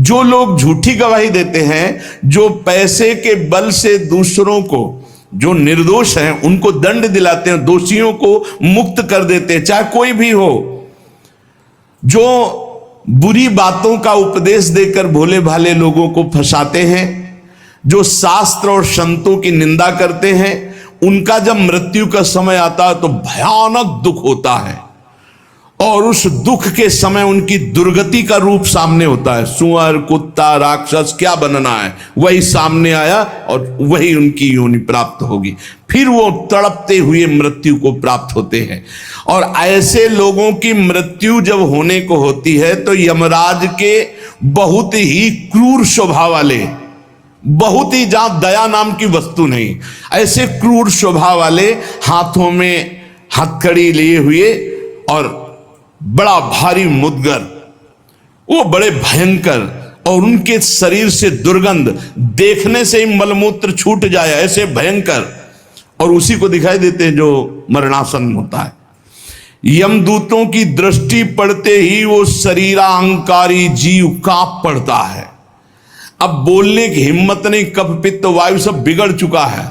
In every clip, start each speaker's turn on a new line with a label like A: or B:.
A: जो लोग झूठी गवाही देते हैं, जो पैसे के बल से दूसरों को, जो निर्दोष हैं उनको दंड दिलाते हैं, दोषियों को मुक्त कर देते हैं, चाहे कोई भी हो, जो बुरी बातों का उपदेश देकर भोले भाले लोगों को फंसाते हैं, जो शास्त्र और संतों की निंदा करते हैं, उनका जब मृत्यु का समय आता है तो भयानक दुख होता है। और उस दुख के समय उनकी दुर्गति का रूप सामने होता है। सुअर, कुत्ता, राक्षस क्या बनना है वही सामने आया और वही उनकी योनि प्राप्त होगी। फिर वो तड़पते हुए मृत्यु को प्राप्त होते हैं। और ऐसे लोगों की मृत्यु जब होने को होती है तो यमराज के बहुत ही क्रूर स्वभाव वाले, बहुत ही, जहां दया नाम की वस्तु नहीं, ऐसे क्रूर स्वभाव वाले हाथों में हथकड़ी लिए हुए और बड़ा भारी मुदगर, वो बड़े भयंकर, और उनके शरीर से दुर्गंध, देखने से ही मलमूत्र छूट जाए ऐसे भयंकर, और उसी को दिखाई देते हैं जो मरणासन होता है। यमदूतों की दृष्टि पड़ते ही वो शरीराहंकारी जीव कांप पड़ता है। अब बोलने की हिम्मत नहीं, कफ पित्त वायु सब बिगड़ चुका है,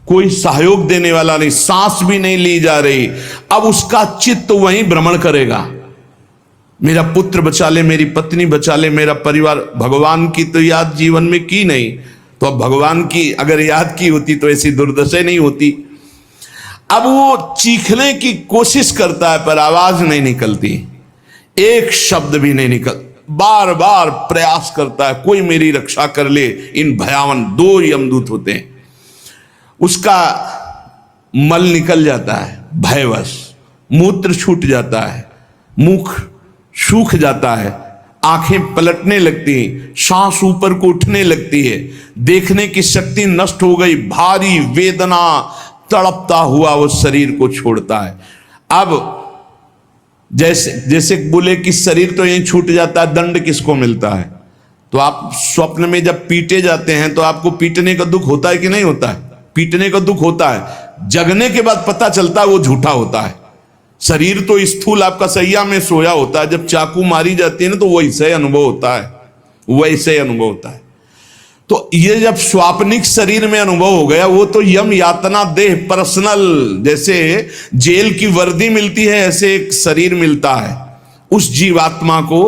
A: कोई सहयोग देने वाला नहीं, सांस भी नहीं ली जा रही। अब उसका चित्त वहीं भ्रमण करेगा, मेरा पुत्र बचा ले, मेरी पत्नी बचा ले, मेरा परिवार। भगवान की तो याद जीवन में की नहीं, तो अब भगवान की अगर याद की होती तो ऐसी दुर्दशा नहीं होती। अब वो चीखने की कोशिश करता है पर आवाज नहीं निकलती, एक शब्द भी नहीं निकल, बार बार प्रयास करता है कोई मेरी रक्षा कर ले। इन भयावन 2 यमदूत होते हैं, उसका मल निकल जाता है भयवश, मूत्र छूट जाता है, मुख सूख जाता है, आंखें पलटने लगती हैं, सांस ऊपर को उठने लगती है, देखने की शक्ति नष्ट हो गई, भारी वेदना, तड़पता हुआ वो शरीर को छोड़ता है। अब जैसे बोले कि शरीर तो यहीं छूट जाता है, दंड किसको मिलता है? तो आप स्वप्न में जब पीटे जाते हैं तो आपको पीटने का दुख होता है कि नहीं होता है? पीटने का दुख होता है, जगने के बाद पता चलता है वो झूठा होता है। शरीर तो स्थूल आपका सैया में सोया होता है, जब चाकू मारी जाती है ना तो वैसे अनुभव होता है, वैसे अनुभव होता है। तो ये जब स्वाप्निक शरीर में अनुभव हो गया, वो तो यम यातना देह पर्सनल, जैसे जेल की वर्दी मिलती है ऐसे एक शरीर मिलता है उस जीवात्मा को।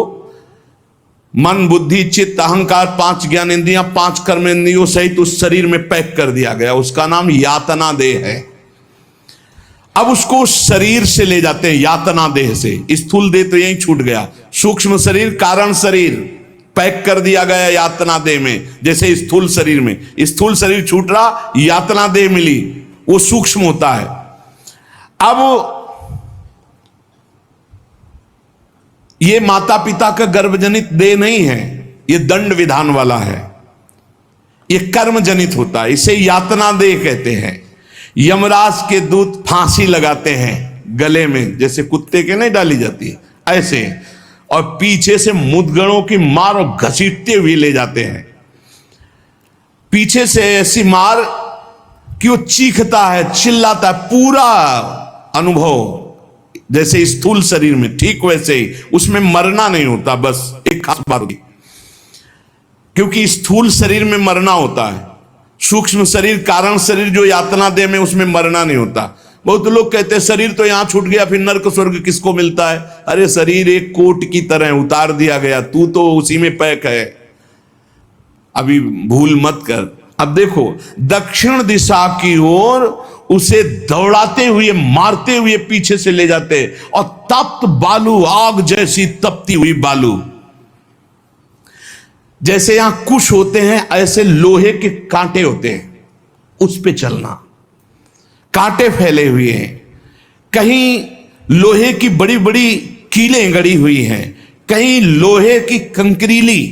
A: मन, बुद्धि, चित्त, अहंकार, 5 ज्ञानेंद्रियां, 5 कर्मेंद्रियों सहित उस शरीर में पैक कर दिया गया, उसका नाम यातना देह है। अब उसको शरीर से ले जाते हैं, यातना देह से। स्थूल देह तो यहीं छूट गया, सूक्ष्म शरीर, कारण शरीर पैक कर दिया गया यातना देह में। जैसे स्थूल शरीर में, स्थूल शरीर छूट रहा, यातना देह मिली, वो सूक्ष्म होता है। अब ये माता पिता का गर्भजनित देह नहीं है, ये दंड विधान वाला है, ये कर्म जनित होता है, इसे यातना देह कहते हैं। यमराज के दूत फांसी लगाते हैं गले में, जैसे कुत्ते के नहीं डाली जाती है ऐसे, और पीछे से मुदगणों की मार और घसीटते हुए ले जाते हैं। पीछे से ऐसी मार कि वो चीखता है, चिल्लाता है, पूरा अनुभव जैसे स्थूल शरीर में, ठीक वैसे ही उसमें मरना नहीं होता, बस एक खास बात होगी, क्योंकि स्थूल शरीर में मरना होता है, सूक्ष्म शरीर, कारण शरीर जो यातना देह में, उसमें मरना नहीं होता। बहुत लोग कहते हैं शरीर तो यहां छूट गया, फिर नर्क स्वर्ग किसको मिलता है? अरे शरीर एक कोट की तरह उतार दिया गया, तू तो उसी में पैक है, अभी भूल मत कर। अब देखो, दक्षिण दिशा की ओर उसे दौड़ाते हुए, मारते हुए पीछे से ले जाते, और तप्त बालू, आग जैसी तपती हुई बालू, जैसे यहां कुश होते हैं ऐसे लोहे के कांटे होते हैं, उस पे चलना, कांटे फैले हुए हैं, कहीं लोहे की बड़ी बड़ी कीलें गड़ी हुई हैं, कहीं लोहे की कंकरीली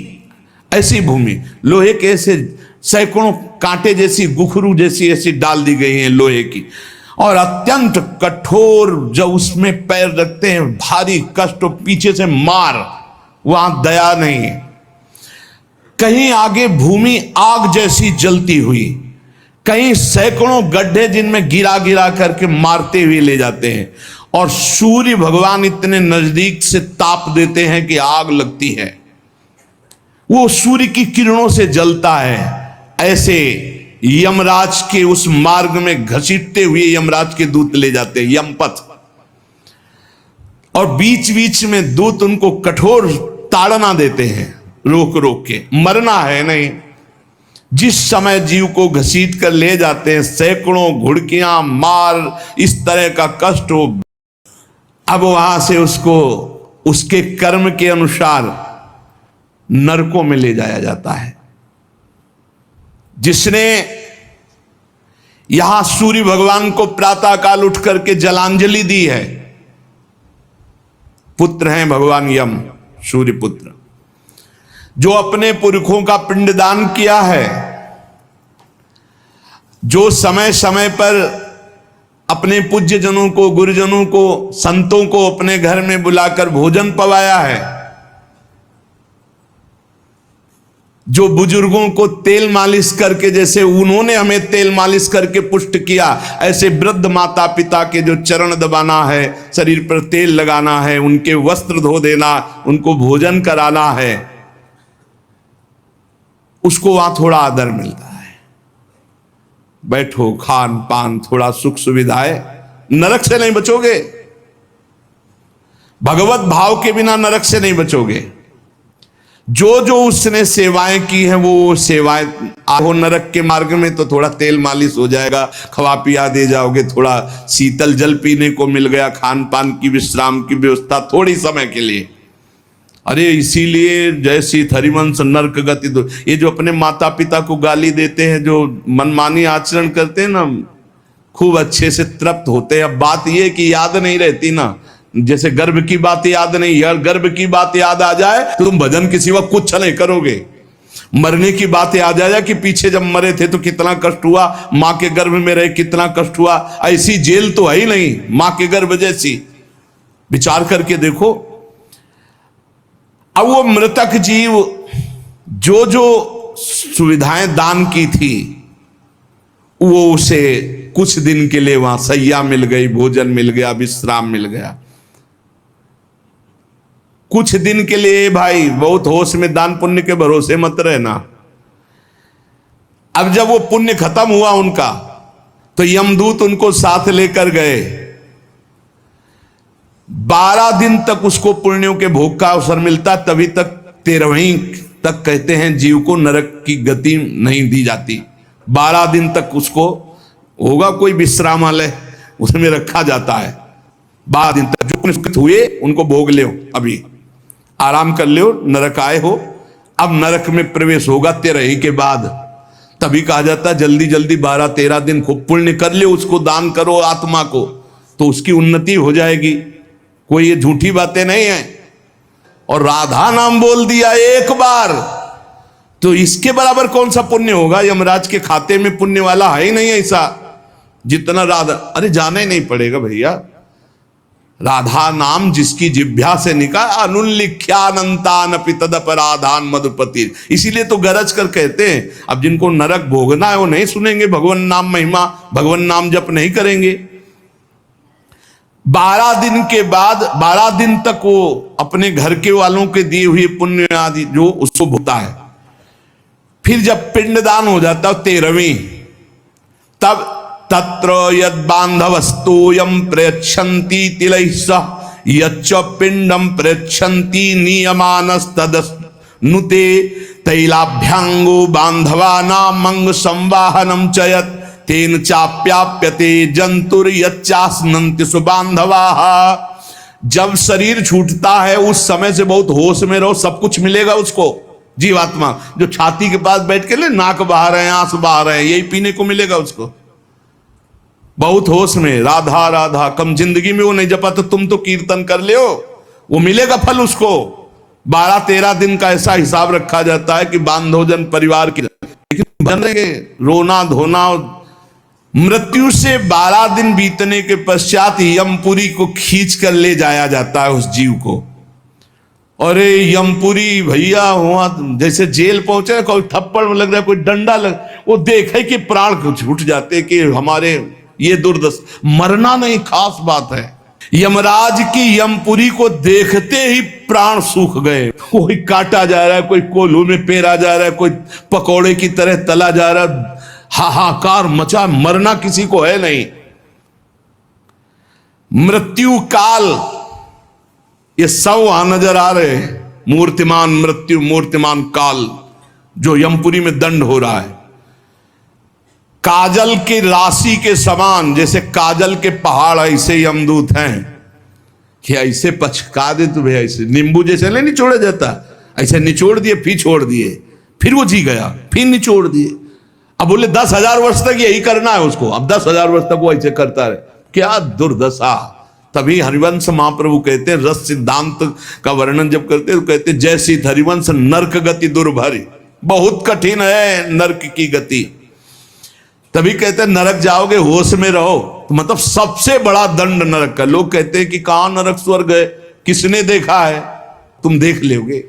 A: ऐसी भूमि, लोहे के ऐसे सैकड़ों कांटे जैसी, गुखरू जैसी ऐसी डाल दी गई हैं लोहे की, और अत्यंत कठोर, जब उसमें पैर रखते हैं भारी कष्ट, पीछे से मार, वहां दया नहीं है। कहीं आगे भूमि आग जैसी जलती हुई, कहीं सैकड़ों गड्ढे जिनमें गिरा गिरा करके मारते हुए ले जाते हैं, और सूर्य भगवान इतने नजदीक से ताप देते हैं कि आग लगती है। वो सूर्य की किरणों से जलता है। ऐसे यमराज के उस मार्ग में घसीटते हुए यमराज के दूत ले जाते हैं, यमपथ। और बीच बीच में दूत उनको कठोर ताड़ना देते हैं, रोक रोक के। मरना है नहीं। जिस समय जीव को घसीट कर ले जाते हैं, सैकड़ों घुड़कियां मार, इस तरह का कष्ट हो, अब वहां से उसको उसके कर्म के अनुसार नरकों में ले जाया जाता है। जिसने यहां सूर्य भगवान को प्रातःकाल उठ करके जलांजलि दी है, पुत्र हैं भगवान यम, सूर्य पुत्र, जो अपने पुरखों का पिंडदान किया है, जो समय समय पर अपने पूज्य जनों को, गुरुजनों को, संतों को अपने घर में बुलाकर भोजन पवाया है, जो बुजुर्गों को तेल मालिश करके, जैसे उन्होंने हमें तेल मालिश करके पुष्ट किया, ऐसे वृद्ध माता पिता के जो चरण दबाना है, शरीर पर तेल लगाना है, उनके वस्त्र धो देना, उनको भोजन कराना है, उसको वहां थोड़ा आदर मिलता है। बैठो, खान पान, थोड़ा सुख सुविधाएं, नरक से नहीं बचोगे। भगवत भाव के बिना नरक से नहीं बचोगे। जो जो उसने सेवाएं की हैं वो सेवाएं, आओ नरक के मार्ग में तो थोड़ा तेल मालिश हो जाएगा, खवा पिया दे जाओगे, थोड़ा शीतल जल पीने को मिल गया, खान पान की विश्राम की व्यवस्था थोड़ी समय के लिए। अरे इसीलिए जैसी हरिवंश नरक गति दो, ये जो अपने माता पिता को गाली देते हैं, जो मनमानी आचरण करते हैं ना, खूब अच्छे से तृप्त होते हैं। अब बात ये कि याद नहीं रहती ना, जैसे गर्भ की बात याद नहीं, यार गर्भ की बात याद आ जाए तो तुम भजन के सिवा कुछ नहीं करोगे। मरने की बात याद आ जाए कि पीछे जब मरे थे तो कितना कष्ट हुआ, मां के गर्भ में रहे कितना कष्ट हुआ, ऐसी जेल तो है ही नहीं मां के गर्भ जैसी। विचार करके देखो। अब वो मृतक जीव जो जो सुविधाएं दान की थी, वो उसे कुछ दिन के लिए वहां सैया मिल गई, भोजन मिल गया, विश्राम मिल गया। कुछ दिन के लिए भाई, बहुत होश में दान पुण्य के भरोसे मत रहना। अब जब वो पुण्य खत्म हुआ उनका, तो यमदूत उनको साथ लेकर गए। 12 दिन तक उसको पुण्यों के भोग का अवसर मिलता, तभी तक 13वीं तक कहते हैं जीव को नरक की गति नहीं दी जाती। 12 दिन तक उसको होगा कोई विश्रामालय, उसमें रखा जाता है। 12 दिन तक जो पुण्य हुए उनको भोग ले, अभी आराम कर लो, नरक आए हो। अब नरक में प्रवेश होगा 13 के बाद। तभी कहा जाता है जल्दी जल्दी 12-13 दिन खूब पुण्य कर ले, उसको दान करो आत्मा को, तो उसकी उन्नति हो जाएगी। कोई ये झूठी बातें नहीं है। और राधा नाम बोल दिया एक बार तो इसके बराबर कौन सा पुण्य होगा। यमराज के खाते में पुण्य वाला है ही नहीं ऐसा जितना राधा। अरे जाना ही नहीं पड़ेगा भैया। राधा नाम जिसकी जिभ्या से निकाल, अनुल्लिख्यानंतान तदपराधान मधुपति। इसीलिए तो गरज कर कहते हैं, अब जिनको नरक भोगना है वो नहीं सुनेंगे भगवान नाम महिमा, भगवान नाम जप नहीं करेंगे। 12 दिन के बाद 12 दिन तक वो अपने घर के वालों के दिए हुए पुण्य आदि जो उसको भोगता है। फिर जब पिंडदान हो जाता है 13वीं, तब तत्र यद बांधवस्तोयम प्रयच्छन्ति तिलैः सह यच्च पिंडम प्रयच्छन्ति नियमानस्तदनुते तैलाभ्यांगो बांधवानां अंग संवाहनम च यत् तेन चाप्याप्यते जंतुर यच्चास्नन्ति सुबांधवाः। जब शरीर छूटता है उस समय से बहुत होश में रहो, सब कुछ मिलेगा उसको। जीवात्मा जो छाती के पास बैठ के ले नाक बहा रहे हैं, आंस बहा रहे हैं, यही पीने को मिलेगा उसको। बहुत होश में राधा राधा, कम जिंदगी में वो नहीं जपा तो तुम तो कीर्तन कर ले, वो मिलेगा फल उसको। 12-13 दिन का ऐसा हिसाब रखा जाता है कि बांधोजन परिवार की, लेकिन रोना धोना। मृत्यु से 12 दिन बीतने के पश्चात यमपुरी को खींच कर ले जाया जाता है उस जीव को। अरे यमपुरी भैया हुआ जैसे जेल पहुंचे, कोई थप्पड़ लग रहा है, कोई डंडा लग, वो देखे कि प्राण छूट जाते कि हमारे ये दुर्दशा। मरना नहीं खास बात है, यमराज की यमपुरी को देखते ही प्राण सूख गए। कोई काटा जा रहा है, कोई कोल्हू में पेरा जा रहा है, कोई पकौड़े की तरह तला जा रहा है, हाहाकार मचा, मरना किसी को है नहीं। मृत्यु काल ये सब वहां नजर आ रहे हैं। मूर्तिमान मृत्यु, मूर्तिमान काल, जो यमपुरी में दंड हो रहा है। काजल की राशि के समान, जैसे काजल के पहाड़ ऐसे यमदूत हैं कि ऐसे पचका दे तुम्हें, ऐसे नींबू जैसे नहीं निचोड़ा जाता, ऐसे निचोड़ दिए, फिर छोड़ दिए, फिर वो जी गया, फिर निचोड़ दिए। अब बोले 10,000 वर्ष तक यही करना है उसको, अब 10,000 वर्ष तक वो ऐसे करता रहे। क्या दुर्दशा। तभी हरिवंश महाप्रभु कहते हैं, रस सिद्धांत का वर्णन जब करते हैं तो कहते हैं, जैसी हरिवंश नरक गति दुर्भरी, बहुत कठिन है नरक की गति। तभी कहते हैं नरक जाओगे होश में रहो, तो मतलब सबसे बड़ा दंड नरक का। लोग कहते हैं कि कहां नरक स्वर्ग है, किसने देखा है, तुम देख लोगे।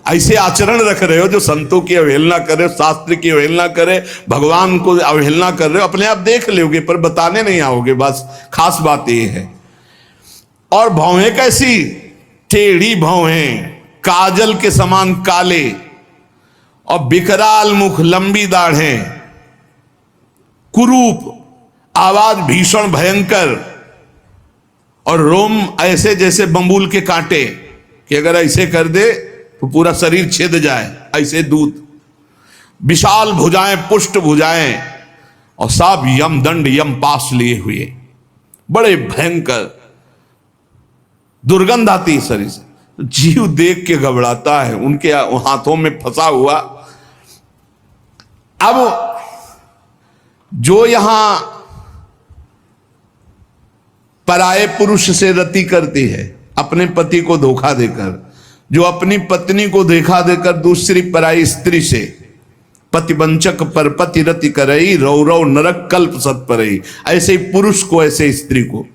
A: ऐसे आचरण रख रहे हो जो संतों की अवहेलना करे, शास्त्र की अवहेलना करे, भगवान को अवहेलना कर रहे हो, अपने आप देख लोगे पर बताने नहीं आओगे। बस खास बात ये है। और भौहें कैसी, टेढ़ी भौहें, काजल के समान काले, और विकराल मुख, लंबी दाढ़ें, कुरूप, आवाज भीषण भयंकर, और रोम ऐसे जैसे बंबूल के कांटे कि अगर ऐसे कर दे तो पूरा शरीर छेद जाए, ऐसे दूत। विशाल भुजाएं, पुष्ट भुजाएं, और सब यम दंड, यम पास लिए हुए, बड़े भयंकर, दुर्गंध आती शरीर से। जीव देख के घबराता है, उनके हाथों में फंसा हुआ। अब जो यहां पराये पुरुष से रति करती है, अपने पति को धोखा देकर, जो अपनी पत्नी को धोखा देकर दूसरी पराई स्त्री से, पतिवंचक पर पति रति करई, रौरव नरक कल्प सत परई। ऐसे ही पुरुष को, ऐसे स्त्री को।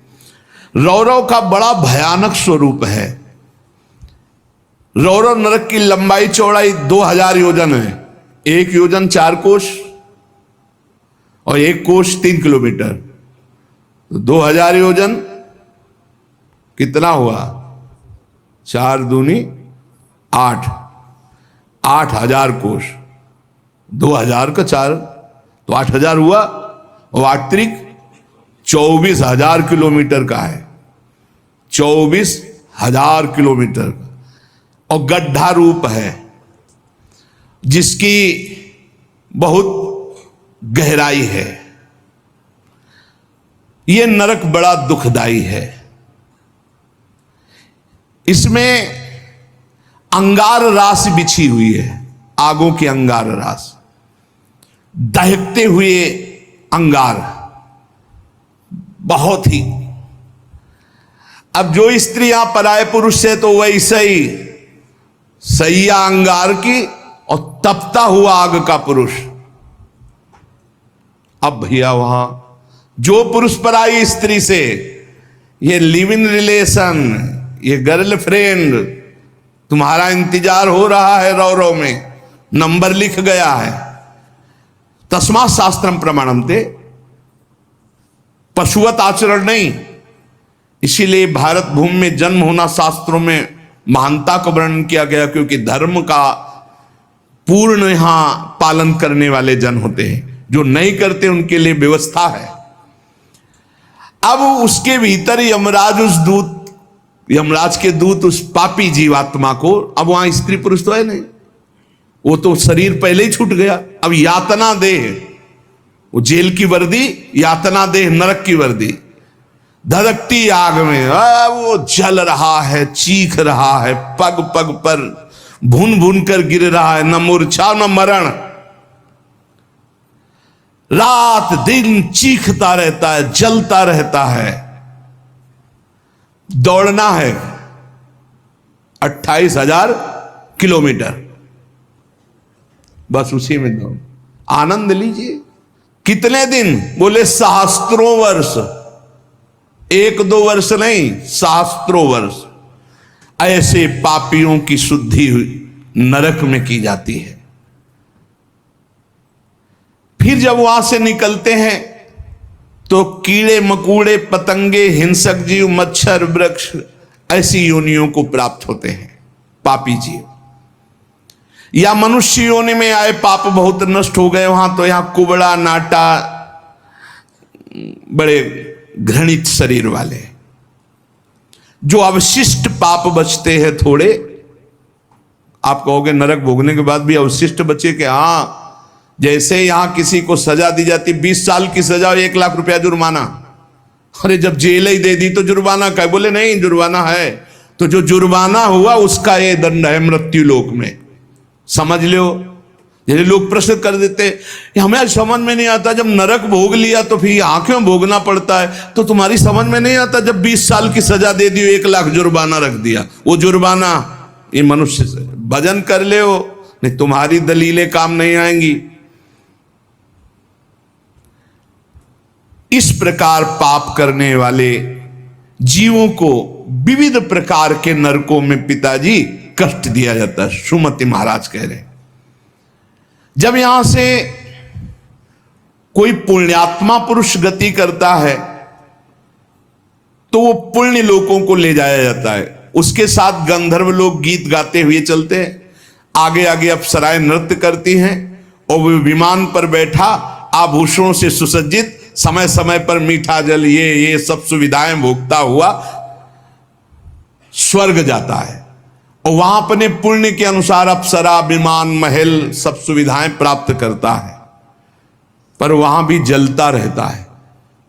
A: रौरव का बड़ा भयानक स्वरूप है। रौरव नरक की लंबाई चौड़ाई 2000 योजन है। 1 योजन 4 कोश और 1 कोश 3 किलोमीटर, तो 2000 योजन कितना हुआ, 4 दूनी 8, 8000 कोश, 2000 का 4 तो 8000 हुआ, और 8 त्रिक 24,000 किलोमीटर का है, 24,000 किलोमीटर का, और गड्ढा रूप है जिसकी बहुत गहराई है। यह नरक बड़ा दुखदाई है। इसमें अंगार रास बिछी हुई है, आगों की अंगार रास, दहकते हुए अंगार, बहुत ही। अब जो स्त्रियां पराये पुरुष से, तो वैसे ही सैया अंगार की और तपता हुआ आग का पुरुष। अब भैया वहां जो पुरुष पराई स्त्री से, ये लिव इन रिलेशन, ये गर्लफ्रेंड, तुम्हारा इंतजार हो रहा है रौरव में, नंबर लिख गया है। तस्मात् शास्त्रम प्रमाणमते, पशुवत आचरण नहीं। इसीलिए भारत भूमि में जन्म होना शास्त्रों में महानता का वर्णन किया गया, क्योंकि धर्म का पूर्ण यहां पालन करने वाले जन होते हैं। जो नहीं करते उनके लिए व्यवस्था है। अब उसके भीतर यमराज के दूत उस पापी जीवात्मा को, अब वहां स्त्री पुरुष तो है नहीं, वो तो शरीर पहले ही छूट गया। अब यातना देह, वो जेल की वर्दी, यातना देह नरक की वर्दी, धधकती आग में वो जल रहा है, चीख रहा है, पग पग पर भून भून कर गिर रहा है, न मूर्छा न मरण, रात दिन चीखता रहता है, जलता रहता है। दौड़ना है 28,000 किलोमीटर, बस उसी में दौड़, आनंद लीजिए। कितने दिन? बोले सहस्त्रों वर्ष, 1-2 वर्ष नहीं, सहस्त्रों वर्ष। ऐसे पापियों की शुद्धि नरक में की जाती है। फिर जब वहां से निकलते हैं तो कीड़े मकोड़े पतंगे हिंसक जीव मच्छर वृक्ष ऐसी योनियों को प्राप्त होते हैं पापी जीव। या मनुष्य योनि में आए पाप बहुत नष्ट हो गए वहां तो यहां कुबड़ा नाटा बड़े घृणित शरीर वाले, जो अवशिष्ट पाप बचते हैं थोड़े। आप कहोगे नरक भोगने के बाद भी अवशिष्ट बचे कि हाँ, जैसे यहां किसी को सजा दी जाती 20 साल की सजा और 1 लाख रुपया जुर्माना, अरे जब जेल ही दे दी तो जुर्माना का, बोले नहीं जुर्माना है, तो जो जुर्माना हुआ उसका ये दंड है मृत्यु लोक में, समझ लो। जैसे लोग प्रश्न कर देते हमें समझ में नहीं आता, जब नरक भोग लिया तो फिर यहां क्यों भोगना पड़ता है, तो तुम्हारी समझ में नहीं आता जब 20 साल की सजा दे दी 1 लाख जुर्माना रख दिया, वो जुर्माना ये मनुष्य से भजन कर ले हो, नहीं तुम्हारी दलीलें काम नहीं आएंगी। इस प्रकार पाप करने वाले जीवों को विविध प्रकार के नरकों में पिताजी कष्ट दिया जाता है। सुमति महाराज कह रहे हैं जब यहां से कोई पुण्यात्मा पुरुष गति करता है तो वो पुण्य लोकों को ले जाया जाता है, उसके साथ गंधर्व लोग गीत गाते हुए चलते हैं, आगे आगे अप्सराएं नृत्य करती हैं और वो विमान पर बैठा आभूषणों से सुसज्जित समय समय पर मीठा जल ये सब सुविधाएं भोगता हुआ स्वर्ग जाता है और वहां अपने पुण्य के अनुसार अप्सरा विमान महल सब सुविधाएं प्राप्त करता है, पर वहां भी जलता रहता है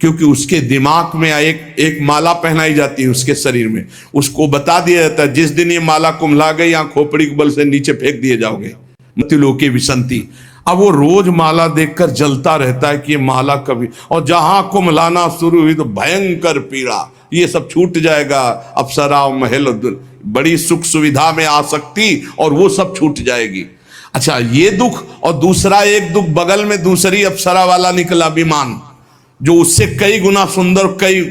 A: क्योंकि उसके दिमाग में एक माला पहनाई जाती है उसके शरीर में, उसको बता दिया जाता है जिस दिन ये माला कुम्हला गई या खोपड़ी के बल से नीचे फेंक दिए जाओगे मृत्युलोके विसंति। अब वो रोज माला देखकर जलता रहता है कि ये माला कभी, और जहां कुम्हलाना शुरू हुई तो भयंकर पीड़ा, ये सब छूट जाएगा, अप्सरा महल बड़ी सुख सुविधा में आ सकती और वो सब छूट जाएगी। अच्छा ये दुख, और दूसरा एक दुख बगल में दूसरी अप्सरा वाला निकला विमान जो उससे कई गुना सुंदर, कई,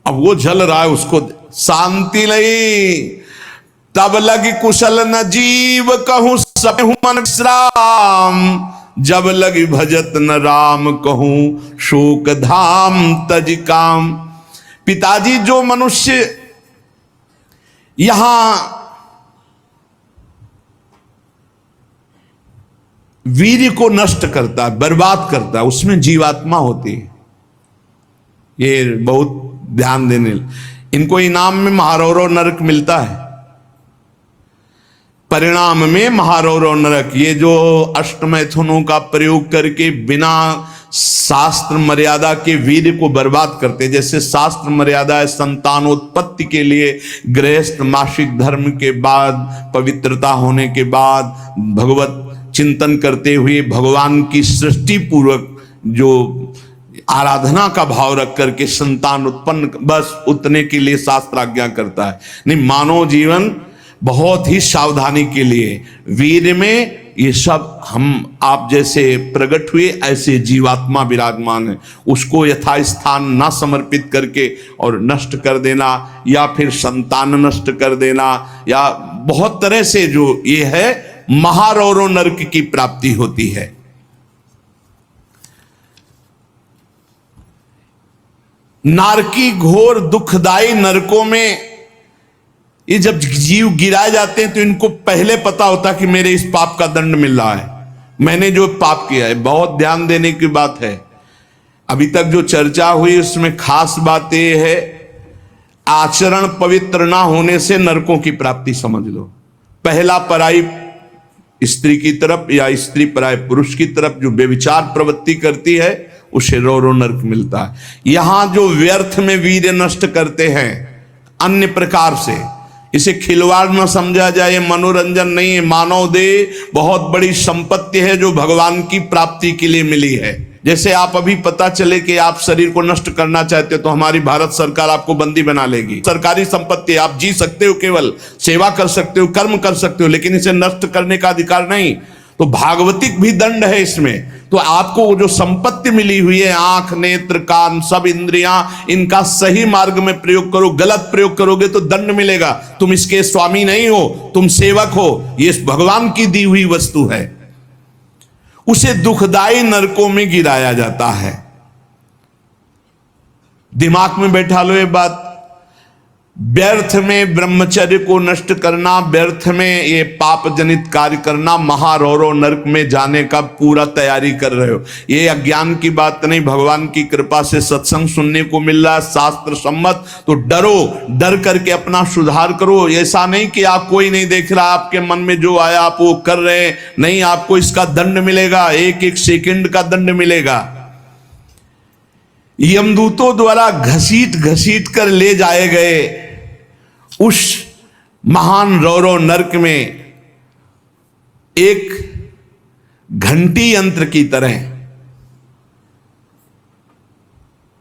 A: अब वो जल रहा है, उसको शांति नहीं। तब लगी कुशल न जीव कहूं सब मन विश्राम, जब लगी भजत न राम कहूं शोक धाम तज काम। पिताजी जो मनुष्य यहां वीर्य को नष्ट करता है, बर्बाद करता है, उसमें जीवात्मा होती है। ये बहुत ध्यान देने, इनको इनाम में महारौरव नरक मिलता है, परिणाम में महारौरव नरक। ये जो अष्टमैथुनों का प्रयोग करके बिना शास्त्र मर्यादा के वीर्य को बर्बाद करते, जैसे शास्त्र मर्यादा है संतानोत्पत्ति के लिए गृहस्थ मासिक धर्म के बाद पवित्रता होने के बाद भगवत चिंतन करते हुए भगवान की सृष्टि पूर्वक जो आराधना का भाव रख करके संतान उत्पन्न, बस उतने के लिए शास्त्र आज्ञा करता है। नहीं, मानव जीवन बहुत ही सावधानी के लिए वीर में ये सब हम आप जैसे प्रकट हुए ऐसे जीवात्मा विराजमान है, उसको यथास्थान ना समर्पित करके और नष्ट कर देना या फिर संतान नष्ट कर देना या बहुत तरह से जो ये है महारौरव नरक की प्राप्ति होती है। नारकी घोर दुखदाई नरकों में ये जब जीव गिराए जाते हैं तो इनको पहले पता होता कि मेरे इस पाप का दंड मिल रहा है, मैंने जो पाप किया है। बहुत ध्यान देने की बात है, अभी तक जो चर्चा हुई उसमें खास बात यह है आचरण पवित्र ना होने से नरकों की प्राप्ति समझ लो। पहला पराई स्त्री की तरफ या स्त्री पराय पुरुष की तरफ जो व्यभिचार प्रवृत्ति करती है उसे रौरव नरक मिलता है। यहां जो व्यर्थ में वीर्य नष्ट करते हैं अन्य प्रकार से, इसे खिलवाड़ न समझा जाए, ये मनोरंजन नहीं है। मानव देह बहुत बड़ी संपत्ति है जो भगवान की प्राप्ति के लिए मिली है। जैसे आप अभी पता चले कि आप शरीर को नष्ट करना चाहते हो तो हमारी भारत सरकार आपको बंदी बना लेगी। सरकारी संपत्ति, आप जी सकते हो, केवल सेवा कर सकते हो, कर्म कर सकते हो, लेकिन इसे नष्ट करने का अधिकार नहीं। तो भागवतिक भी दंड है इसमें। तो आपको जो संपत्ति मिली हुई है, आंख नेत्र कान सब इंद्रियां, इनका सही मार्ग में प्रयोग करो। गलत प्रयोग करोगे तो दंड मिलेगा। तुम इसके स्वामी नहीं हो, तुम सेवक हो, ये भगवान की दी हुई वस्तु है। उसे दुखदाई नरकों में गिराया जाता है। दिमाग में बैठा लो ये बात। व्यर्थ में ब्रह्मचर्य को नष्ट करना, व्यर्थ में ये पाप जनित कार्य करना, महारौरव नरक में जाने का पूरा तैयारी कर रहे हो। ये अज्ञान की बात नहीं, भगवान की कृपा से सत्संग सुनने को मिल रहा है, शास्त्र सम्मत। तो डरो, डर करके अपना सुधार करो। ऐसा नहीं कि आप कोई नहीं देख रहा, आपके मन में जो आया आप वो कर रहे हैं, नहीं, आपको इसका दंड मिलेगा, एक एक सेकंड का दंड मिलेगा। यमदूतों द्वारा घसीट घसीट कर ले जाए गए उस महान रौरव नरक में एक घंटी यंत्र की तरह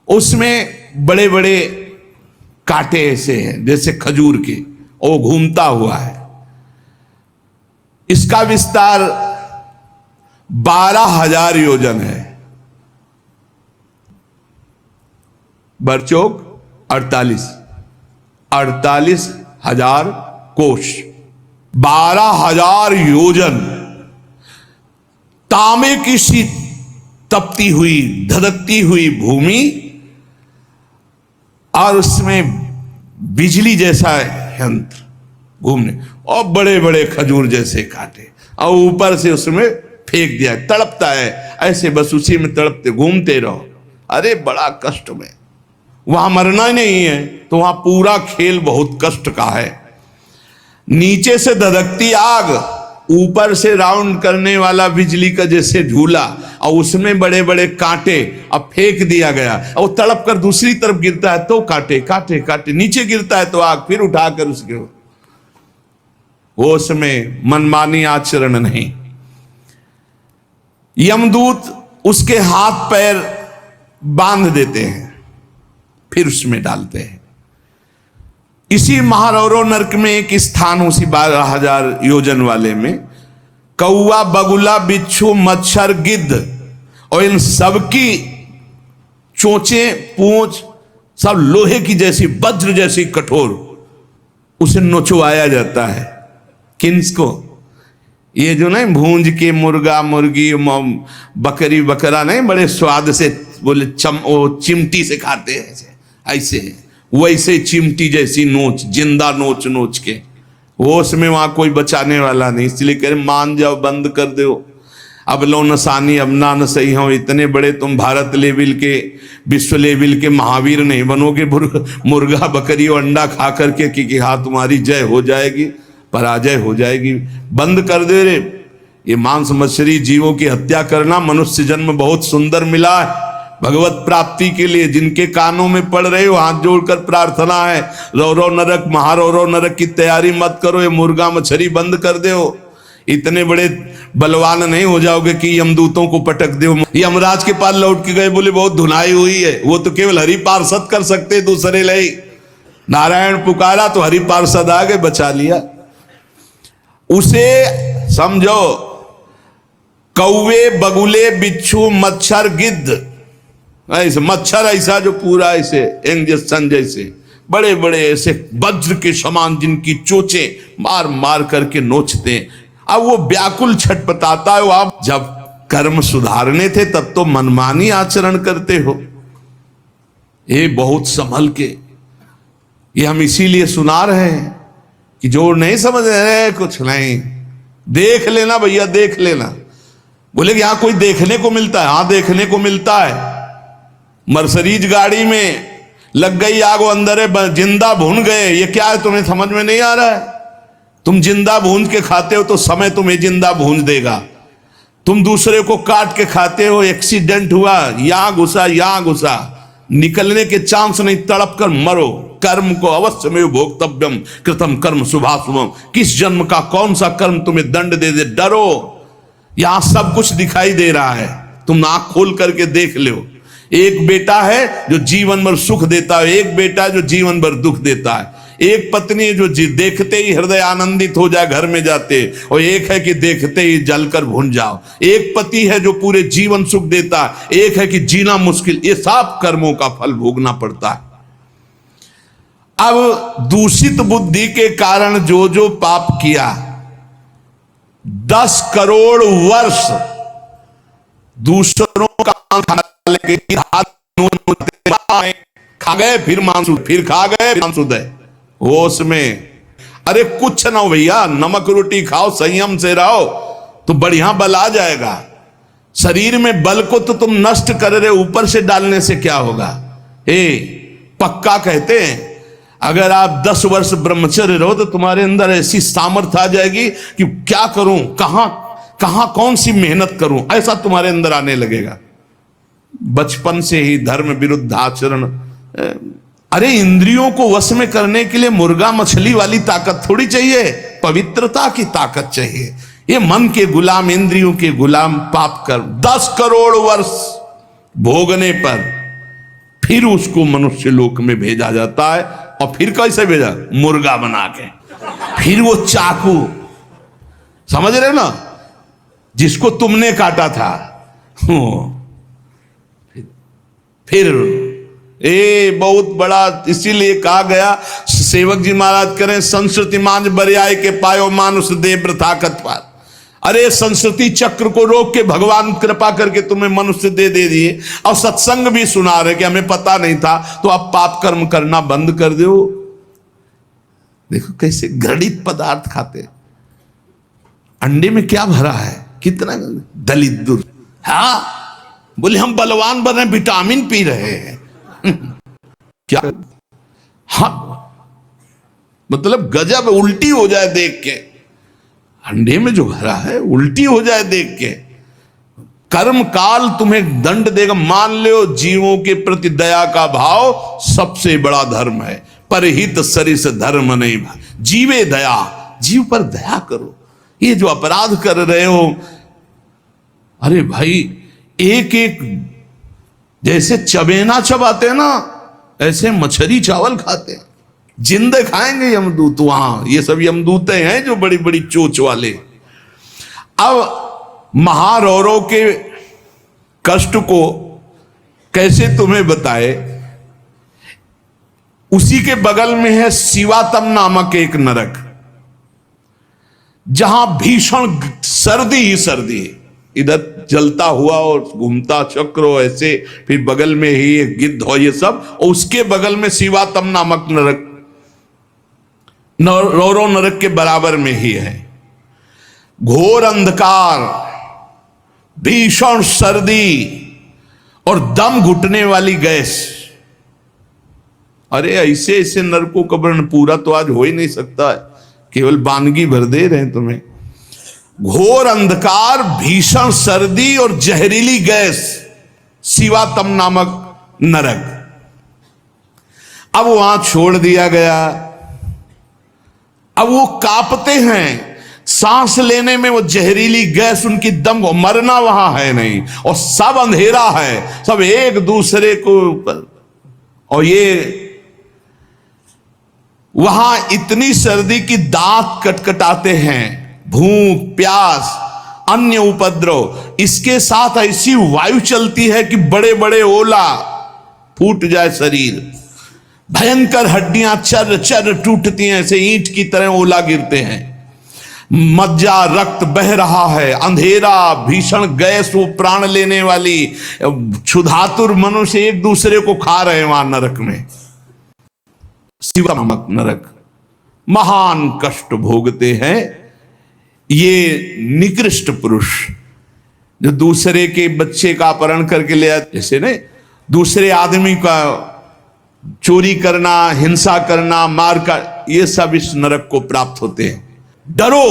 A: उसमें बड़े बड़े कांटे ऐसे हैं जैसे खजूर के, और वो घूमता हुआ है। इसका विस्तार 12,000 योजन है। बरचौक 48,000 कोष, 12,000 योजन। तांबे की सी तपती हुई धधकती हुई भूमि, और उसमें बिजली जैसा यंत्र घूमने, और बड़े बड़े खजूर जैसे कांटे, और ऊपर से उसमें फेंक दिया, तड़पता है ऐसे, बस उसी में तड़पते घूमते रहो। अरे बड़ा कष्ट में, वहां मरना ही नहीं है, तो वहां पूरा खेल बहुत कष्ट का है। नीचे से धधकती आग, ऊपर से राउंड करने वाला बिजली का जैसे झूला, और उसमें बड़े बड़े कांटे, अब फेंक दिया गया, और तड़प कर दूसरी तरफ गिरता है तो कांटे कांटे कांटे, नीचे गिरता है तो आग, फिर उठाकर उसके वो उसमें मनमानी आचरण नहीं। यमदूत उसके हाथ पैर बांध देते हैं, फिर उसमें डालते हैं। इसी महारौरव नरक में एक स्थान, उसी 12,000 योजन वाले में, कौआ, बगुला, बिच्छू, मच्छर, गिद्ध और इन सबकी चोंचे, पूंछ सब लोहे की जैसी, वज्र जैसी कठोर, उसे नोचवाया जाता है। किसको? ये जो नहीं भूंज के मुर्गा मुर्गी बकरी बकरा नहीं बड़े स्वाद से बोले वो चिमटी से खाते हैं ऐसे, वैसे चिमटी जैसी नोच, जिंदा नोच नोच के, वो उसमें वहां कोई बचाने वाला नहीं। इसलिए कह रहे मान जाओ, बंद कर दो, अब लो नसानी, अब ना न सही हो। इतने बड़े तुम भारत लेवल के, विश्व लेवल के महावीर नहीं बनोगे मुर्गा बकरी और अंडा खा करके कि हाँ तुम्हारी जय हो जाएगी, पराजय हो जाएगी। बंद कर दे रे। ये मांस मछली जीवों की हत्या करना, मनुष्य जन्म बहुत सुंदर मिला है भगवत प्राप्ति के लिए। जिनके कानों में पड़ रहे हो हाथ जोड़कर प्रार्थना है, रौरव नरक महारौरव नरक की तैयारी मत करो, ये मुर्गा मछली बंद कर दो। इतने बड़े बलवान नहीं हो जाओगे कि यमदूतों को पटक दो। यमराज के पास लौट के गए, बोले बहुत धुनाई हुई है, वो तो केवल हरि पार्षद कर सकते, दूसरे ले। नारायण पुकारा तो हरि पार्षद आ गए, बचा लिया उसे। समझो, कौवे, बगुले, बिच्छू, मच्छर, गिद्ध, ऐसे मच्छर ऐसा जो पूरा ऐसे इंजेक्शन जैसे बड़े बड़े ऐसे वज्र के समान, जिनकी चोचे मार मार करके नोचते। अब वो व्याकुल छटपटाता है। आप जब कर्म सुधारने थे तब तो मनमानी आचरण करते हो। ये बहुत संभल के, ये हम इसीलिए सुना रहे हैं कि जो नहीं समझ रहे कुछ नहीं, देख लेना भैया, देख लेना। बोले कि यहां कोई देखने को मिलता है? हाँ देखने को मिलता है। मर्सरीज गाड़ी में लग गई आग, वो अंदर है, जिंदा भून गए। ये क्या है तुम्हें समझ में नहीं आ रहा है? तुम जिंदा भून के खाते हो तो समय तुम्हें जिंदा भून देगा। तुम दूसरे को काट के खाते हो, एक्सीडेंट हुआ, यहां घुसा, निकलने के चांस नहीं, तड़प कर मरो। कर्म को अवश्य में भोक्तव्यम कृतम कर्म शुभाशुभम। किस जन्म का कौन सा कर्म तुम्हें दंड दे दे, डरो। यहां सब कुछ दिखाई दे रहा है, तुम आंख खोल करके देख लो। एक बेटा है जो जीवन भर सुख देता है, एक बेटा है जो जीवन भर दुख देता है। एक पत्नी है जो देखते ही हृदय आनंदित हो जाए घर में जाते, और एक है कि देखते ही जलकर भून जाओ। एक पति है जो पूरे जीवन सुख देता है, एक है कि जीना मुश्किल। ये सब कर्मों का फल भोगना पड़ता है। अब दूषित बुद्धि के कारण जो जो पाप किया, 10 करोड़ वर्ष दूसरों का खा गए फिर मांस, फिर खा गए फिर मांस उदय, होश में। अरे कुछ ना हो भैया, नमक रोटी खाओ, संयम से रहो तो बढ़िया बल आ जाएगा। शरीर में बल को तो तुम नष्ट कर रहे, ऊपर से डालने से क्या होगा। पक्का कहते हैं अगर आप 10 वर्ष ब्रह्मचर्य रहो तो तुम्हारे अंदर ऐसी सामर्थ्य आ जाएगी कि क्या करूं, कहां कौन सी मेहनत करूं, ऐसा तुम्हारे अंदर आने लगेगा। बचपन से ही धर्म विरुद्ध आचरण। अरे इंद्रियों को वश में करने के लिए मुर्गा मछली वाली ताकत थोड़ी चाहिए, पवित्रता की ताकत चाहिए। ये मन के गुलाम, इंद्रियों के गुलाम पाप कर 10 करोड़ वर्ष भोगने पर फिर उसको मनुष्य लोक में भेजा जाता है। और फिर कैसे भेजा, मुर्गा बना के, फिर वो चाकू, समझ रहे हो ना, जिसको तुमने काटा था फिर बहुत बड़ा। इसीलिए कहा गया, सेवक जी महाराज करें संस्कृति मांझ बरियाए के पायो मानुष दे ताकत पार। अरे संस्कृति चक्र को रोक के भगवान कृपा करके तुम्हें मनुष्य दे दिए, और सत्संग भी सुना रहे कि हमें पता नहीं था, तो अब पाप कर्म करना बंद कर दो। देखो कैसे घृणित पदार्थ खाते, अंडे में क्या भरा है, कितना दलित दुर। हाँ बोले हम बलवान बन रहे, विटामिन पी रहे हैं क्या। हाँ मतलब गजब, उल्टी हो जाए देख के, अंडे में जो भरा है उल्टी हो जाए देख के। कर्म काल तुम्हें दंड देगा। मान लो जीवों के प्रति दया का भाव सबसे बड़ा धर्म है, परहित सरिस धर्म नहीं। जीवे दया, जीव पर दया करो। ये जो अपराध कर रहे हो, अरे भाई एक एक जैसे चबेना चबाते हैं ना, ऐसे मछली चावल खाते हैं। जिंदे खाएंगे यमदूत वहां, ये सब यमदूते हैं जो बड़ी बड़ी चोच वाले। अब महारौरों के कष्ट को कैसे तुम्हें बताए। उसी के बगल में है शिवातम नामक एक नरक, जहां भीषण सर्दी ही सर्दी, इधर जलता हुआ और घूमता चक्र हो ऐसे, फिर बगल में ही एक गिद्ध हो, ये सब, और उसके बगल में शिवातम नामक नरक रौरव नरक के बराबर में ही है। घोर अंधकार, भीषण सर्दी और दम घुटने वाली गैस। अरे ऐसे ऐसे नरकों का वर्णन पूरा तो आज हो ही नहीं सकता है, केवल वानगी भर दे रहे हैं तुम्हें। घोर अंधकार, भीषण सर्दी और जहरीली गैस, शिवातम नामक नरक। अब वहां छोड़ दिया गया। अब वो कांपते हैं, सांस लेने में वो जहरीली गैस उनकी दम को, मरना वहां है नहीं, और सब अंधेरा है, सब एक दूसरे को। और ये वहां इतनी सर्दी की दांत कटकटाते हैं, भूख प्यास अन्य उपद्रव, इसके साथ ऐसी वायु चलती है कि बड़े बड़े ओला, फूट जाए शरीर, भयंकर हड्डियां चर चर टूटती हैं, ऐसे ईंट की तरह ओला गिरते हैं, मज्जा रक्त बह रहा है, अंधेरा, भीषण गैस, वो प्राण लेने वाली, क्षुधातुर मनुष्य एक दूसरे को खा रहे हैं वहां नरक में। शिवात्मक नरक, महान कष्ट भोगते हैं ये निकृष्ट पुरुष जो दूसरे के बच्चे का अपहरण करके ले आते, जैसे नहीं, दूसरे आदमी का चोरी करना, हिंसा करना, मार का, ये सब इस नरक को प्राप्त होते हैं। डरो,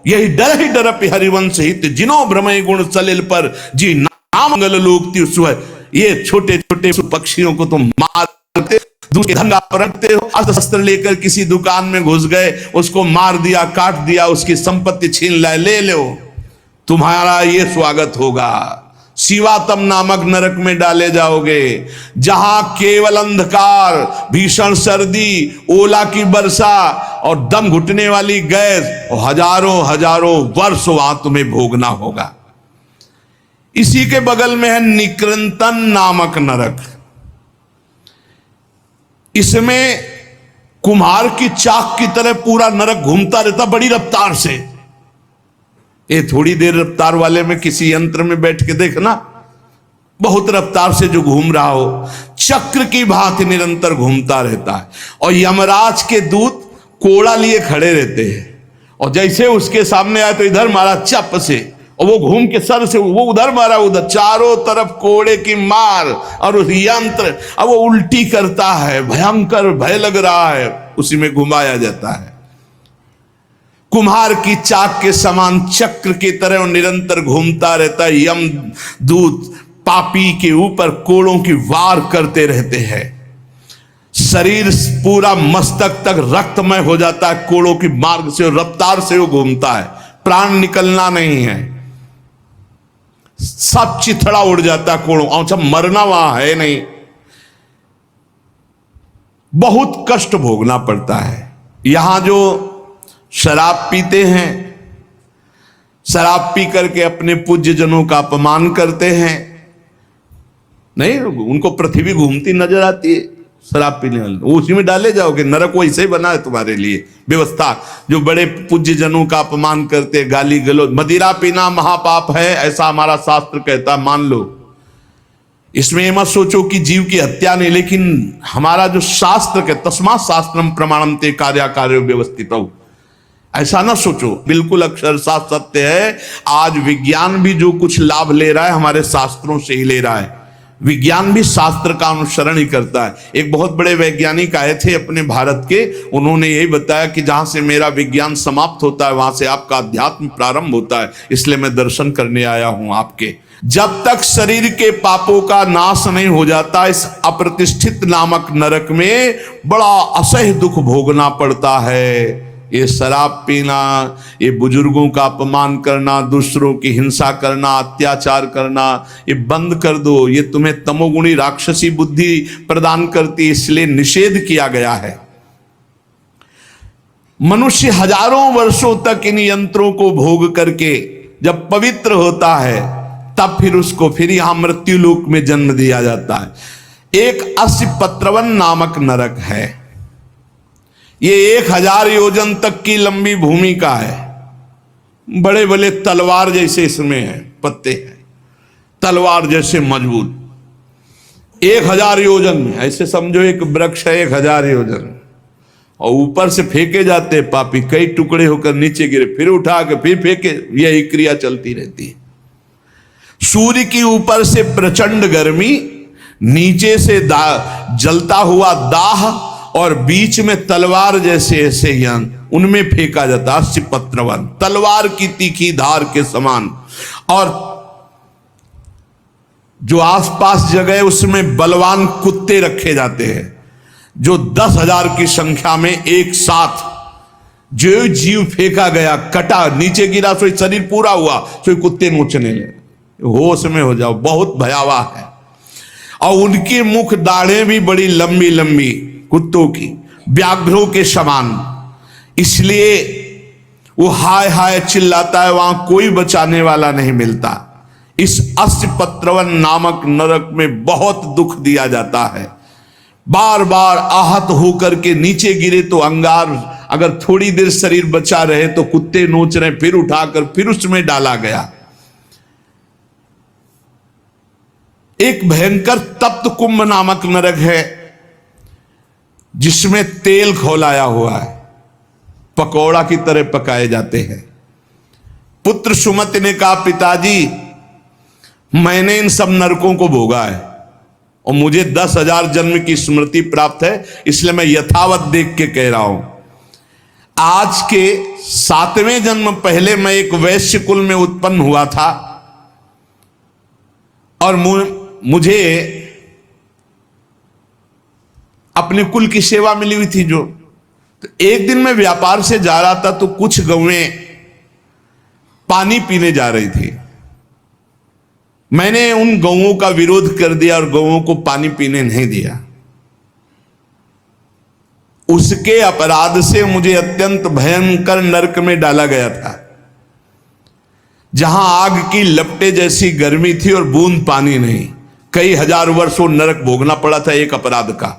A: यही डर ही डर हरिवंश हित, जिनो भ्रमय गुण सलिल पर जी नाम मंगल लोक सुह। ये छोटे छोटे पक्षियों को तुम मारते, दूसरे धन अपहरणते हो, अस्त्र शस्त्र लेकर किसी दुकान में घुस गए, उसको मार दिया, काट दिया, उसकी संपत्ति छीन लाए, ले लो, तुम्हारा ये स्वागत होगा। शिवातम नामक नरक में डाले जाओगे, जहां केवल अंधकार, भीषण सर्दी, ओला की वर्षा और दम घुटने वाली गैस, और हजारों हजारों वर्ष वहां तुम्हें भोगना होगा। इसी के बगल में है निकृंतन नामक नरक। इसमें कुम्हार की चाक की तरह पूरा नरक घूमता रहता बड़ी रफ्तार से। ये थोड़ी देर रफ्तार वाले में किसी यंत्र में बैठ के देखना, बहुत रफ्तार से जो घूम रहा हो, चक्र की भांति निरंतर घूमता रहता है। और यमराज के दूत कोड़ा लिए खड़े रहते हैं, और जैसे उसके सामने आए तो इधर मारा चप से, और वो घूम के सर से वो उधर मारा उधर, चारों तरफ कोड़े की मार, और उस यंत्र अब वो उल्टी करता है, भयंकर भय लग रहा है, उसी में घुमाया जाता है। कुम्हार की चाक के समान चक्र की तरह निरंतर घूमता रहता है। यम दूत पापी के ऊपर कोड़ों की वार करते रहते हैं। शरीर पूरा मस्तक तक रक्तमय हो जाता है कोड़ों की मार्ग से, रफ्तार से वो घूमता है, प्राण निकलना नहीं है, सब चिथड़ा उड़ जाता है कोड़ों, और सब मरना वहां है नहीं, बहुत कष्ट भोगना पड़ता है। यहां जो शराब पीते हैं, शराब पी करके अपने पूज्य जनों का अपमान करते हैं, नहीं, उनको पृथ्वी घूमती नजर आती है शराब पीने वाले, वो उसी में डाले जाओगे, नरक वैसे ही बना है तुम्हारे लिए व्यवस्था। जो बड़े पूज्य जनों का अपमान करते, गाली गलौज, मदिरा पीना महापाप है ऐसा हमारा शास्त्र कहता, मान लो, इसमें ये मत सोचो कि जीव की हत्या नहीं, लेकिन हमारा जो शास्त्र के तस्मात् शास्त्रम प्रमाणम ते कार्य व्यवस्थित हो, ऐसा ना सोचो, बिल्कुल अक्षरशः सत्य है। आज विज्ञान भी जो कुछ लाभ ले रहा है हमारे शास्त्रों से ही ले रहा है, विज्ञान भी शास्त्र का अनुसरण ही करता है। एक बहुत बड़े वैज्ञानिक आए थे अपने भारत के, उन्होंने यही बताया कि जहां से मेरा विज्ञान समाप्त होता है वहां से आपका अध्यात्म प्रारंभ होता है, इसलिए मैं दर्शन करने आया हूं आपके। जब तक शरीर के पापों का नाश नहीं हो जाता, इस अप्रतिष्ठित नामक नरक में बड़ा असह्य दुख भोगना पड़ता है। ये शराब पीना, ये बुजुर्गों का अपमान करना, दूसरों की हिंसा करना, अत्याचार करना, ये बंद कर दो। ये तुम्हें तमोगुणी राक्षसी बुद्धि प्रदान करती, इसलिए निषेध किया गया है। मनुष्य हजारों वर्षों तक इन यंत्रों को भोग करके जब पवित्र होता है, तब फिर उसको फिर यहां मृत्यु लोक में जन्म दिया जाता है। एक अस्पत्रवन नामक नरक है, ये 1000 योजन तक की लंबी भूमि का है। बड़े बड़े तलवार जैसे इसमें है, पत्ते हैं तलवार जैसे मजबूत, 1000 योजन में, ऐसे समझो एक वृक्ष है 1000 योजन, और ऊपर से फेंके जाते पापी, कई टुकड़े होकर नीचे गिरे, फिर उठा के फिर फेंके, यही क्रिया चलती रहती है। सूर्य की ऊपर से प्रचंड गर्मी, नीचे से जलता हुआ दाह, और बीच में तलवार जैसे ऐसे यंत्र, उनमें फेंका जाता अस्पत्रवन, तलवार की तीखी धार के समान। और जो आसपास जगह है उसमें बलवान कुत्ते रखे जाते हैं, जो 10,000 की संख्या में एक साथ, जो जीव फेंका गया कटा नीचे गिरा, सो शरीर पूरा हुआ, सो कुत्ते नोचने लगे। होश में हो जाओ, बहुत भयावह है। और उनकी मुख दाढ़ें भी बड़ी लंबी लंबी, कुत्तों की, व्याघ्रों के समान, इसलिए वो हाय हाय चिल्लाता है, वहां कोई बचाने वाला नहीं मिलता। इस अस्पत्रवन नामक नरक में बहुत दुख दिया जाता है। बार बार आहत होकर के नीचे गिरे तो अंगार, अगर थोड़ी देर शरीर बचा रहे तो कुत्ते नोच रहे, फिर उठाकर फिर उसमें डाला गया। एक भयंकर तप्त कुंभ नामक नरक है, जिसमें तेल खौलाया हुआ है, पकौड़ा की तरह पकाए जाते हैं। पुत्र सुमति ने कहा, पिताजी मैंने इन सब नरकों को भोगा है और मुझे 10,000 जन्म की स्मृति प्राप्त है, इसलिए मैं यथावत देख के कह रहा हूं। आज के 7वें जन्म पहले मैं एक वैश्य कुल में उत्पन्न हुआ था, और मुझे अपने कुल की सेवा मिली हुई थी। जो तो एक दिन मैं व्यापार से जा रहा था तो कुछ गौएं पानी पीने जा रही थी। मैंने उन गौओं का विरोध कर दिया और गौओं को पानी पीने नहीं दिया। उसके अपराध से मुझे अत्यंत भयंकर नरक में डाला गया था, जहां आग की लपटे जैसी गर्मी थी और बूंद पानी नहीं। कई हजार वर्षों नरक भोगना पड़ा था एक अपराध का।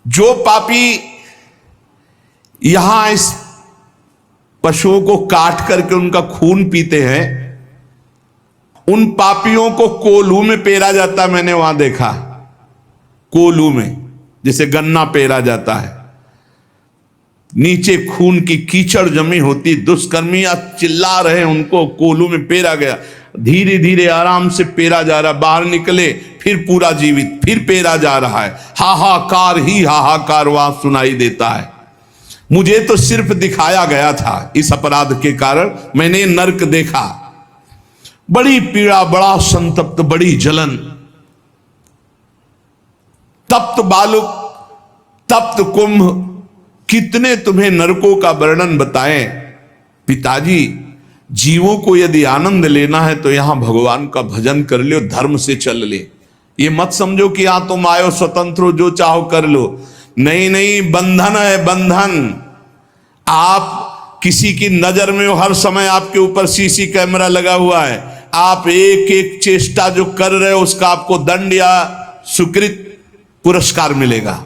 A: जो पापी यहां इस पशुओं को काट करके उनका खून पीते हैं, उन पापियों को कोल्हू में पेरा जाता, मैंने वहां देखा, कोल्हू में जैसे गन्ना पेरा जाता है, नीचे खून की कीचड़ जमी होती, दुष्कर्मी चिल्ला रहे, उनको कोल्हू में पेरा गया, धीरे धीरे आराम से पेरा जा रहा, बाहर निकले फिर पूरा जीवित, फिर पेरा जा रहा है, हाहाकार ही हाहाकार वहां सुनाई देता है। मुझे तो सिर्फ दिखाया गया था, इस अपराध के कारण मैंने नरक देखा, बड़ी पीड़ा, बड़ा संतप्त, बड़ी जलन, तप्त बालुक, तप्त कुंभ, कितने तुम्हें नरकों का वर्णन बताएं। पिताजी, जीवों को यदि आनंद लेना है तो यहां भगवान का भजन कर लो, धर्म से चल ले। ये मत समझो कि यहां तुम आयो स्वतंत्र हो, जो चाहो कर लो। नहीं नहीं, बंधन है बंधन। आप किसी की नजर में हो, हर समय आपके ऊपर सीसी कैमरा लगा हुआ है, आप एक एक चेष्टा जो कर रहे हो उसका आपको दंड या स्वीकृत पुरस्कार मिलेगा।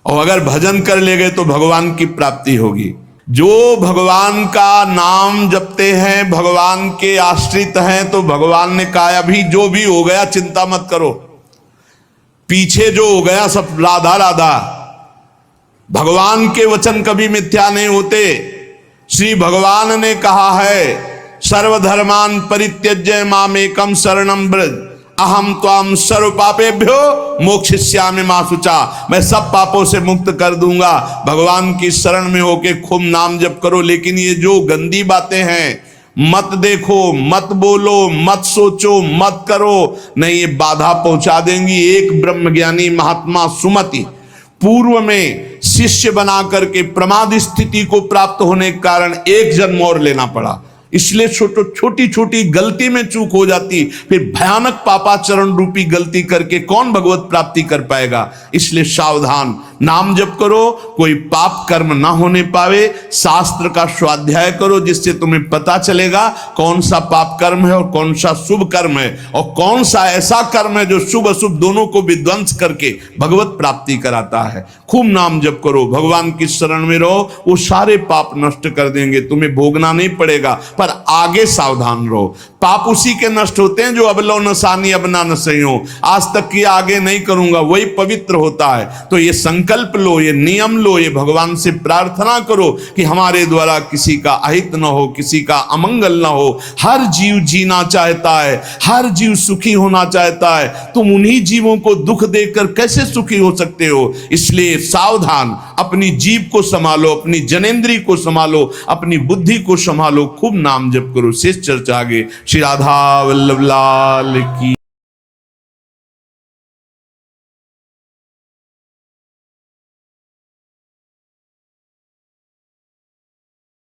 A: और अगर भजन कर ले गए तो भगवान की प्राप्ति होगी। जो भगवान का नाम जपते हैं, भगवान के आश्रित हैं, तो भगवान ने कहा अभी जो भी हो गया चिंता मत करो, पीछे जो हो गया सब राधा राधा। भगवान के वचन कभी मिथ्या नहीं होते। श्री भगवान ने कहा है, सर्वधर्मान परित्यज्य मामेकम शरणं व्रज अहम त्वाम सर्व पापेभ्यो मोक्षयिष्यामि मा शुचा। मैं सब पापों से मुक्त कर दूंगा। भगवान की शरण में होके खूब नाम जप करो। लेकिन ये जो गंदी बातें हैं, मत देखो, मत बोलो, मत सोचो, मत करो, नहीं ये बाधा पहुंचा देंगी। एक ब्रह्मज्ञानी महात्मा सुमति पूर्व में शिष्य बना करके प्रमाद स्थिति को प्राप्त होने के कारण एक जन्म और लेना पड़ा। इसलिए छोटी छोटी गलती में चूक हो जाती, फिर भयानक पापाचरण रूपी गलती करके कौन भगवत प्राप्ति कर पाएगा। इसलिए सावधान, नाम जप करो, कोई पाप कर्म ना होने पावे। शास्त्र का स्वाध्याय करो, जिससे तुम्हें पता चलेगा कौन सा पाप कर्म है और कौन सा शुभ कर्म है, और कौन सा ऐसा कर्म है जो शुभ अशुभ दोनों को विध्वंस करके भगवत प्राप्ति कराता है। खूब नाम जप करो, भगवान की शरण में रहो, वो सारे पाप नष्ट कर देंगे, तुम्हें भोगना नहीं पड़ेगा। पर आगे सावधान रहो, पाप उसी के नष्ट होते हैं जो अब लो नसानी अब ना नसइयो, आज तक की आगे नहीं करूंगा, वही पवित्र होता है। तो ये संकल्प लो, ये नियम लो, ये भगवान से प्रार्थना करो कि हमारे द्वारा किसी का अहित न हो, किसी का अमंगल न हो। हर जीव जीना चाहता है, हर जीव सुखी होना चाहता है। तुम उन्हीं जीवों को दुख देकर कैसे सुखी हो सकते हो। इसलिए सावधान, अपनी जीव को संभालो, अपनी जनेंद्री को संभालो, अपनी बुद्धि को संभालो, खूब नाम जप करो। शेष चर्चा आगे। श्री राधा वल्लभ लाल की।